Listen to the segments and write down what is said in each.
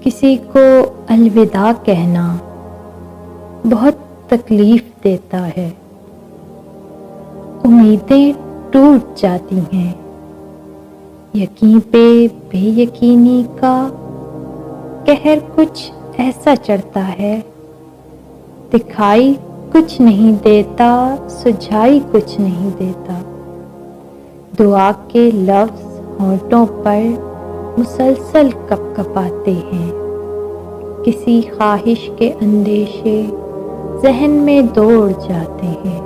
کسی کو الوداع کہنا بہت تکلیف دیتا ہے۔ امیدیں ٹوٹ جاتی ہیں، یقین پہ بے یقینی کا قہر کچھ ایسا چڑھتا ہے، دکھائی کچھ نہیں دیتا، سجھائی کچھ نہیں دیتا۔ دعا کے لفظ ہونٹوں پر مسلسل کپکپاتے ہیں، کسی خواہش کے اندیشے ذہن میں دوڑ جاتے ہیں۔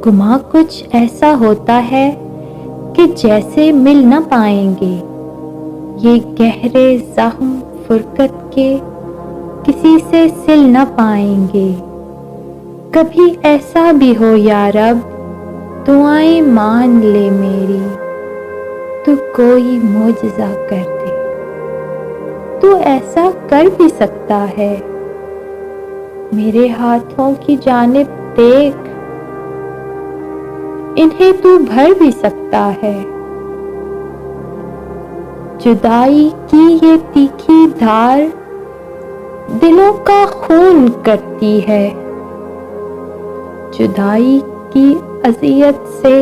گماں کچھ ایسا ہوتا ہے کہ جیسے مل نہ پائیں گے، یہ گہرے زخم فرقت کے کسی سے سل نہ پائیں گے۔ کبھی ایسا بھی ہو یا رب، دعائیں مان لے میری، تو کوئی معجزہ کر دے۔ تو ایسا کر بھی سکتا ہے، میرے ہاتھوں کی جانب دیکھ، انہیں تو بھر بھی سکتا ہے۔ جدائی کی یہ تیکھی دھار دلوں کا خون کرتی ہے، جدائی کی اذیت سے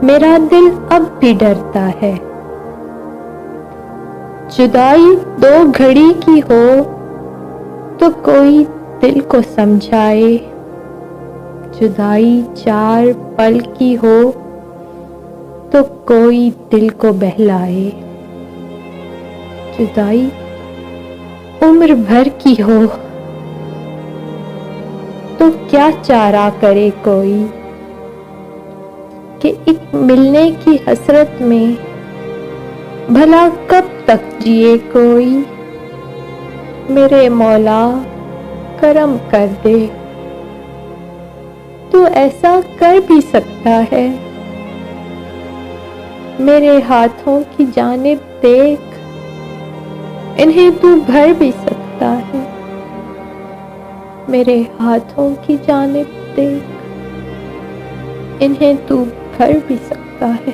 میرا دل اب بھی ڈرتا ہے۔ جدائی 2 گھڑی کی ہو تو کوئی دل کو سمجھائے، جدائی 4 پل کی ہو تو کوئی دل کو بہلائے، جدائی عمر بھر کی ہو تو کیا چارہ کرے کوئی، کہ ایک ملنے کی حسرت میں بھلا کب تک جیے کوئی۔ میرے مولا کرم کر دے، تو ایسا کر بھی سکتا ہے، میرے ہاتھوں کی جانب دیکھ، انہیں تو بھر بھی سکتا ہے۔ میرے ہاتھوں کی جانب دیکھ، انہیں تو بھر بھی سکتا ہے۔